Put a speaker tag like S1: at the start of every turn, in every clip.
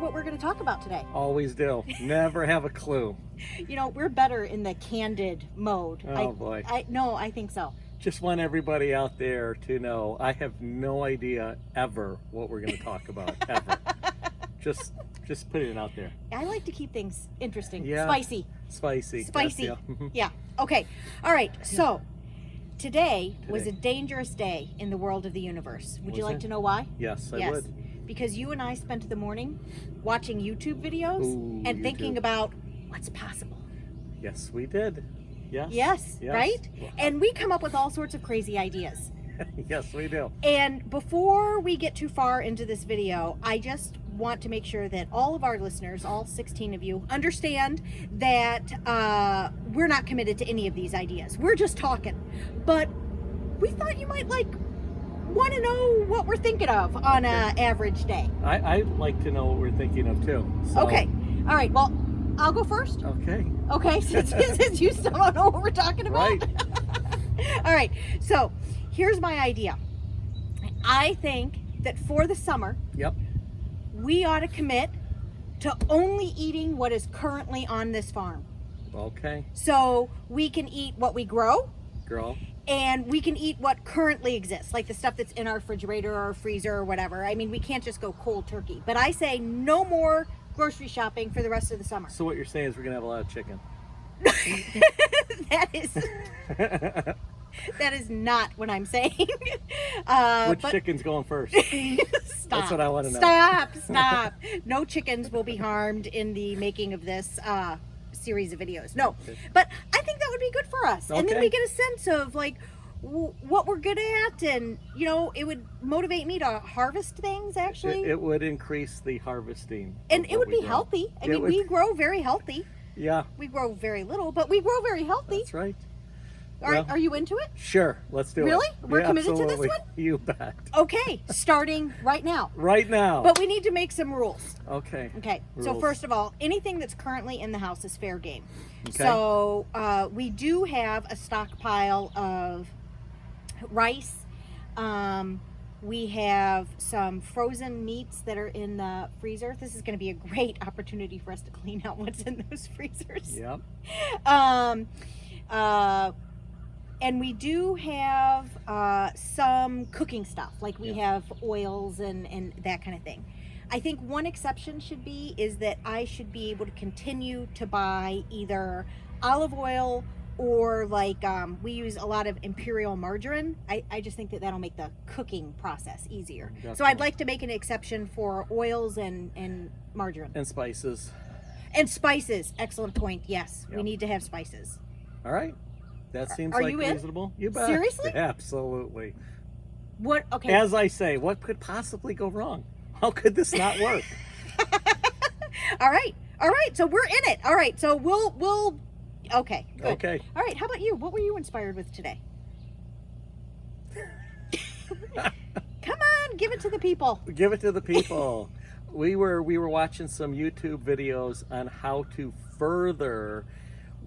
S1: what we're going to talk about today.
S2: Always do. Never have a clue.
S1: You know, we're better in the candid mode.
S2: Oh, boy.
S1: I think so.
S2: Just want everybody out there to know I have no idea ever what we're going to talk about, ever. Just putting it out there.
S1: I like to keep things interesting.
S2: Yeah.
S1: Spicy.
S2: Spicy.
S1: Spicy.
S2: Yeah.
S1: Yeah. Okay. All right. So today was a dangerous day in the world of the universe. Would you like to know why?
S2: Yes, I would.
S1: Because you and I spent the morning watching YouTube videos and thinking about what's possible.
S2: Yes, we did. Yes.
S1: Yes, right?
S2: Wow.
S1: And we come up with all sorts of crazy ideas.
S2: Yes, we do.
S1: And before we get too far into this video, I just want to make sure that all of our listeners, all 16 of you, understand that we're not committed to any of these ideas. We're just talking. But we thought you might want to know what we're thinking of on an average day.
S2: I'd like to know what we're thinking of too. So.
S1: Okay. All right. Well, I'll go first.
S2: Okay.
S1: Okay. Since you still don't know what we're talking about.
S2: Right.
S1: All right. So here's my idea. I think that for the summer,
S2: Yep.
S1: we ought to commit to only eating what is currently on this farm.
S2: Okay.
S1: So we can eat what we grow,
S2: Girl.
S1: and we can eat what currently exists, like the stuff that's in our refrigerator or freezer or whatever. I mean, we can't just go cold turkey. But I say no more grocery shopping for the rest of the summer.
S2: So what you're saying is we're going to have a lot of chicken.
S1: That is not what I'm saying.
S2: Which chicken's going first?
S1: Stop.
S2: That's what I want to know.
S1: Stop. No chickens will be harmed in the making of this series of videos. No.
S2: Okay.
S1: But I think that would be good for us. And then
S2: Okay.
S1: we get a sense of like what we're good at, and you know, it would motivate me to harvest things actually.
S2: It would increase the harvesting.
S1: And
S2: of
S1: it
S2: what
S1: would
S2: we
S1: be
S2: grow.
S1: healthy. I
S2: It
S1: mean,
S2: would-
S1: we grow very healthy.
S2: Yeah,
S1: We grow very little, but we grow very healthy.
S2: that's right.
S1: Are you into it?
S2: Sure, let's do it.
S1: Really? We're
S2: Yeah,
S1: committed to this
S2: absolutely.
S1: one?
S2: You bet.
S1: Okay, starting right now.
S2: Right now.
S1: But we need to make some rules.
S2: Okay.
S1: Okay, so
S2: Rules.
S1: first of all, anything that's currently in the house is fair game.
S2: Okay.
S1: So we do have a stockpile of rice. We have some frozen meats that are in the freezer. This is going to be a great opportunity for us to clean out what's in those freezers.
S2: Yep.
S1: And we do have some cooking stuff, like we have oils and that kind of thing. I think one exception should be is that I should be able to continue to buy either olive oil or like we use a lot of imperial margarine. I just think that that'll make the cooking process easier.
S2: Definitely.
S1: So I'd like to make an exception for oils and margarine.
S2: And spices.
S1: And spices. Excellent point. Yes, we
S2: Yep.
S1: need to have spices.
S2: All right. That seems
S1: Are
S2: like
S1: you in?
S2: reasonable. You bet.
S1: Seriously?
S2: Absolutely.
S1: What? Okay.
S2: As I say, what could possibly go wrong? How could this not work?
S1: All right. So we're in it. All right. So we'll. Okay. Good.
S2: Okay.
S1: All right. How about you? What were you inspired with today? Come on, give it to the people.
S2: Give it to the people. We were watching some YouTube videos on how to further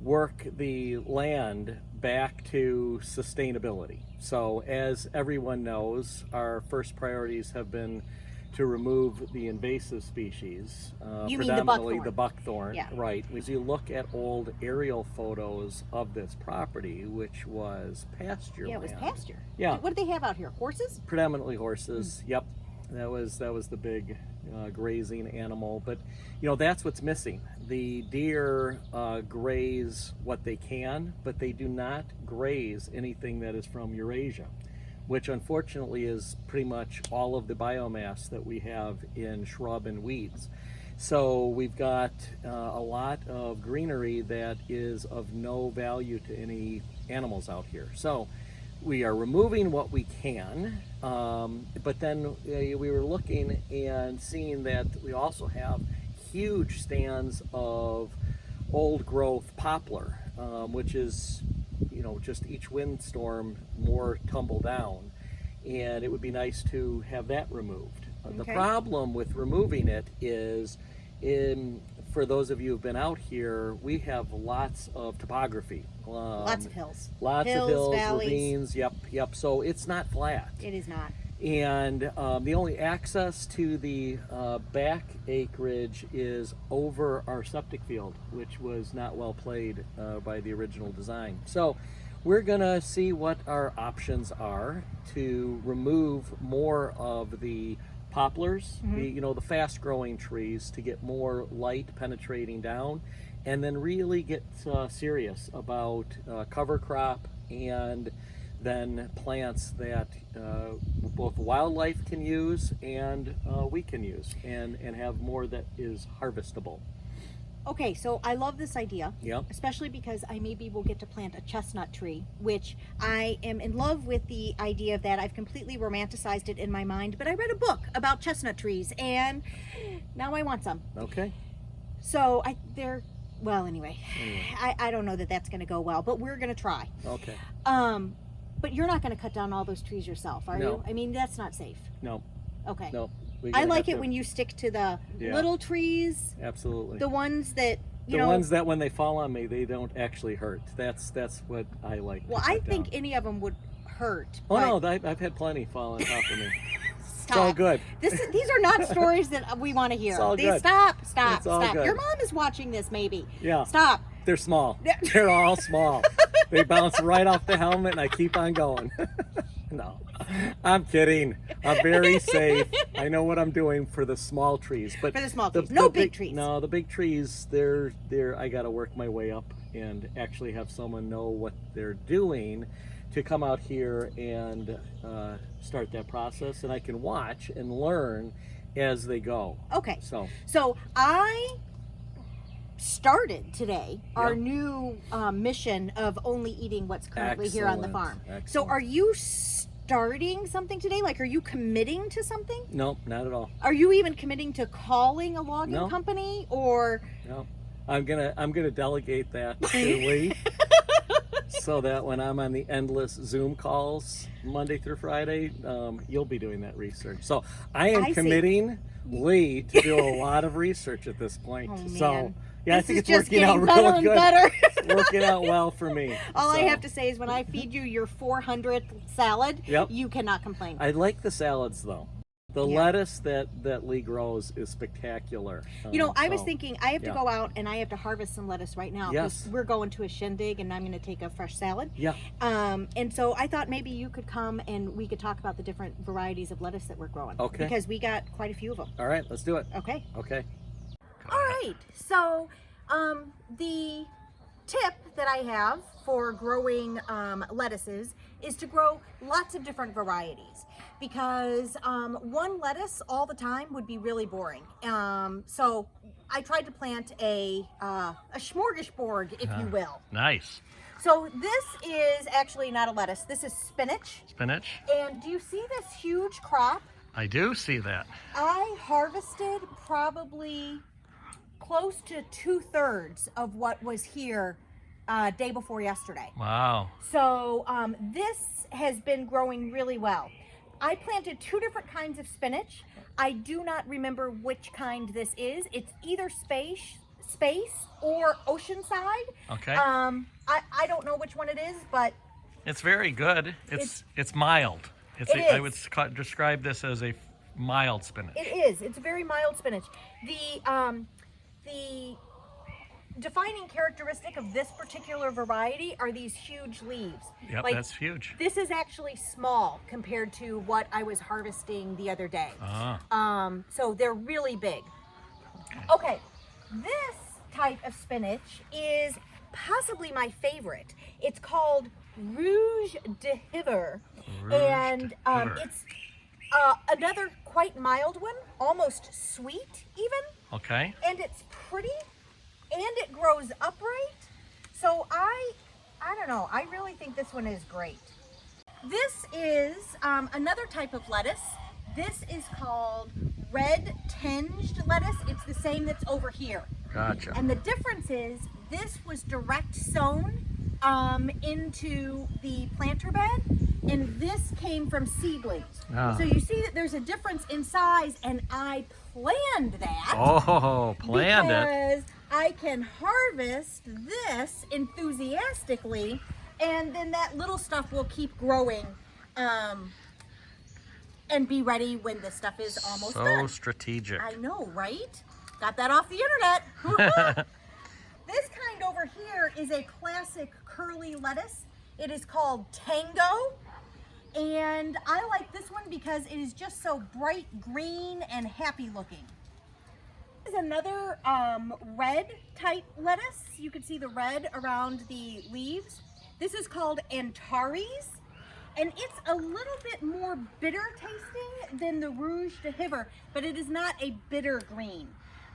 S2: work the land back to sustainability. So as everyone knows, our first priorities have been to remove the invasive species,
S1: You mean the
S2: predominantly
S1: buckthorn.
S2: the buckthorn.
S1: Yeah.
S2: Right. As you look at old aerial photos of this property, which was pasture
S1: Yeah, it was
S2: land.
S1: pasture.
S2: Yeah.
S1: What do they have out here? Horses?
S2: Predominantly horses. Yep, that was the big grazing animal. But you know, that's what's missing. The deer graze what they can, but they do not graze anything that is from Eurasia, which unfortunately is pretty much all of the biomass that we have in shrub and weeds. So we've got a lot of greenery that is of no value to any animals out here. So we are removing what we can, but then we were looking and seeing that we also have huge stands of old growth poplar, which is, you know, just each windstorm more tumble down, and it would be nice to have that removed. The
S1: Okay.
S2: problem with removing it is, for those of you who've been out here, we have lots of topography.
S1: Lots of hills.
S2: Lots
S1: Hills,
S2: of hills,
S1: valleys.
S2: ravines, yep. So it's not flat.
S1: It is not.
S2: And the only access to the back acreage is over our septic field, which was not well played by the original design. So we're gonna see what our options are to remove more of the poplars, the fast growing trees, to get more light penetrating down, and then really get serious about cover crop, and then plants that both wildlife can use and we can use, and have more that is harvestable.
S1: Okay, so I love this idea,
S2: Yep.
S1: especially because I maybe will get to plant a chestnut tree, which I am in love with the idea of that. I've completely romanticized it in my mind, but I read a book about chestnut trees and now I want some.
S2: Okay.
S1: So anyway, I don't know that that's going to go well, but we're going to try.
S2: Okay.
S1: But you're not going to cut down all those trees yourself, are
S2: No.
S1: you? I mean, that's not safe.
S2: No.
S1: Okay.
S2: No.
S1: I like it when you stick to the little trees.
S2: Absolutely.
S1: The ones that,
S2: the ones that when they fall on me, they don't actually hurt. That's what I like.
S1: Well, I think any of them would hurt.
S2: Oh no, I've had plenty fall on top of me.
S1: Stop.
S2: It's all good.
S1: These are not stories that we want to hear.
S2: It's all good.
S1: Stop.
S2: It's all good.
S1: Your mom is watching this, maybe.
S2: Yeah.
S1: Stop.
S2: They're small. They're all small. They bounce right off the helmet, and I keep on going. No, I'm kidding. I'm very safe. I know what I'm doing for the small trees, but
S1: for the small trees, no big trees.
S2: No, the big trees. They're. I got to work my way up and actually have someone know what they're doing to come out here and start that process, and I can watch and learn as they go.
S1: Okay.
S2: So
S1: I started today our new mission of only eating what's currently here on the farm.
S2: Excellent.
S1: So are you starting something today? Like, are you committing to something?
S2: No, not at all.
S1: Are you even committing to calling a logging company, or?
S2: No, I'm gonna delegate that to Lee, so that when I'm on the endless Zoom calls Monday through Friday, you'll be doing that research. So I am committing Lee to do a lot of research at this point.
S1: Oh, man.
S2: So yeah, I think it's
S1: just
S2: working out
S1: better
S2: really
S1: and
S2: good.
S1: better.
S2: It's working out well for me.
S1: All I have to say is when I feed you your 400th salad,
S2: Yep.
S1: you cannot complain.
S2: I like the salads though. The lettuce that Lee grows is spectacular.
S1: I was thinking I have to go out and I have to harvest some lettuce right now because
S2: Yes.
S1: we're going to a shindig and I'm going to take a fresh salad.
S2: Yeah.
S1: And so I thought maybe you could come and we could talk about the different varieties of lettuce that we're growing.
S2: Okay.
S1: Because we got quite a few of them.
S2: All right, let's do it.
S1: Okay.
S2: Okay.
S1: All right. So the tip that I have for growing lettuces is to grow lots of different varieties, because one lettuce all the time would be really boring. So I tried to plant a smorgasbord, if you will.
S3: Nice.
S1: So this is actually not a lettuce. This is spinach.
S3: Spinach.
S1: And do you see this huge crop?
S3: I do see that.
S1: I harvested probably close to 2/3 of what was here day before yesterday.
S3: Wow.
S1: So this has been growing really well. I planted 2 different kinds of spinach. I do not remember which kind this is. It's either space or oceanside.
S3: Okay.
S1: I don't know which one it is, but
S3: It's very good. It's mild.
S1: It
S3: I would
S1: is.
S3: describe this as a mild spinach.
S1: it is. It's a very mild spinach. The defining characteristic of this particular variety are these huge leaves.
S3: Yep,
S1: Like,
S3: that's huge.
S1: This is actually small compared to what I was harvesting the other day. So they're really big. Okay, this type of spinach is possibly my favorite. It's called Rouge de Hiver. And it's another quite mild one, almost sweet even.
S3: Okay.
S1: And it's pretty, and it grows upright. So I don't know, I really think this one is great. This is another type of lettuce. This is called red tinged lettuce. It's the same that's over here.
S3: Gotcha.
S1: And the difference is this was direct sown into the planter bed, and this came from seedlings. So you see that there's a difference in size, and I planned that.
S3: Oh, planned it.
S1: Because I can harvest this enthusiastically, and then that little stuff will keep growing and be ready when the stuff is almost
S3: So
S1: done.
S3: strategic.
S1: I know, right? Got that off the internet. This kind over here is a classic curly lettuce. It is called Tango. And I like this one because it is just so bright green and happy looking. This is another red type lettuce. You can see the red around the leaves. This is called Antares. And it's a little bit more bitter tasting than the Rouge de Hiver, but it is not a bitter green.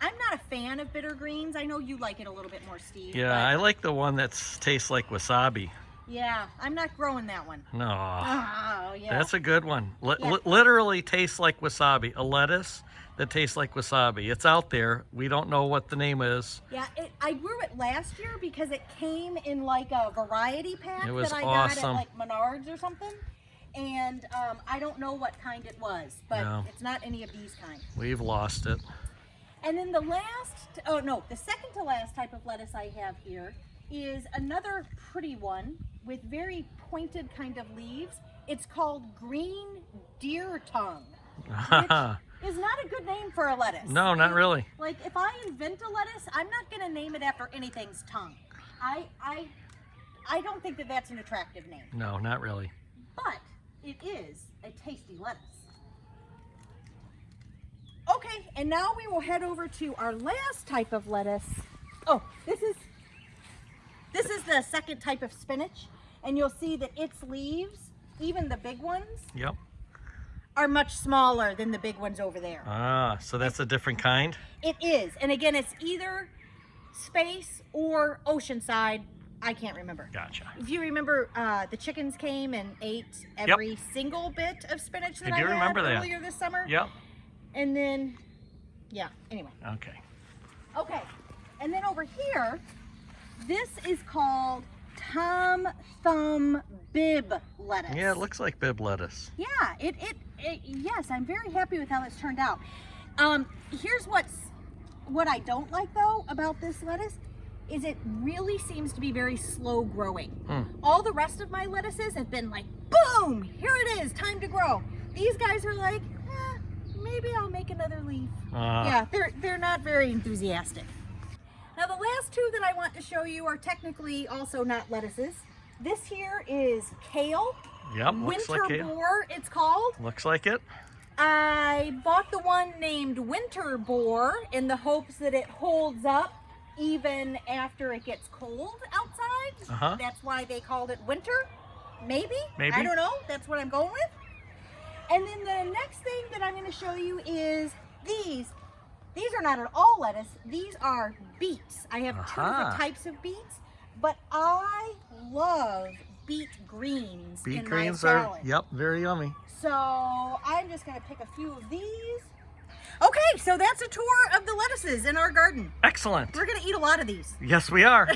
S1: I'm not a fan of bitter greens. I know you like it a little bit more, Steve.
S3: Yeah,
S1: but
S3: I like the one that tastes like wasabi.
S1: yeah, I'm not growing that one.
S3: No,
S1: Oh, yeah.
S3: that's a good one.
S1: Yeah.
S3: Literally tastes like wasabi. A lettuce that tastes like wasabi. It's out there. We don't know what the name is.
S1: Yeah, I grew it last year because it came in like a variety pack
S3: It was
S1: that I got at
S3: awesome.
S1: like Menards or something. And I don't know what kind it was, but
S3: No.
S1: it's not any of these kinds.
S3: We've lost it.
S1: And then the second to last type of lettuce I have here is another pretty one with very pointed kind of leaves. It's called green deer tongue, which is not a good name for a lettuce.
S3: No, not really.
S1: Like if I invent a lettuce, I'm not going to name it after anything's tongue. I don't think that that's an attractive name,
S3: No, not really.
S1: but it is a tasty lettuce. Okay, and now we will head over to our last type of lettuce. Oh, this is the second type of spinach, and you'll see that its leaves, even the big ones,
S3: Yep.
S1: are much smaller than the big ones over there.
S3: Ah, so that's a different kind?
S1: It is, and again, it's either space or oceanside. I can't remember.
S3: Gotcha.
S1: If you remember, the chickens came and ate every single bit of spinach that
S3: I
S1: I
S3: do
S1: had
S3: remember that.
S1: earlier this summer.
S3: Yep.
S1: And then, yeah, anyway.
S3: Okay.
S1: Okay, and then over here, this is called Tom Thumb Bib lettuce.
S3: Yeah, it looks like bib lettuce.
S1: Yeah, yes, I'm very happy with how this turned out. Here's what I don't like though about this lettuce is it really seems to be very slow growing. All the rest of my lettuces have been like, boom, here it is, time to grow. These guys are like, maybe I'll make another leaf. Yeah, they're not very enthusiastic. Now the last two that I want to show you are technically also not lettuces. This here is kale.
S3: Yep, looks like
S1: Winter
S3: kale.
S1: boar, it's called.
S3: Looks like it.
S1: I bought the one named Winter Boar in the hopes that it holds up even after it gets cold outside. That's why they called it winter. Maybe. I don't know. That's what I'm going with. And then the next thing that I'm going to show you is these. These are not at all lettuce. These are beets. I have two different types of beets, but I love beet greens
S3: Beet
S1: in
S3: greens
S1: my
S3: are,
S1: salad.
S3: yep, very yummy.
S1: So I'm just going to pick a few of these. Okay, so that's a tour of the lettuces in our garden.
S3: Excellent.
S1: We're going to eat a lot of these.
S3: Yes, we are.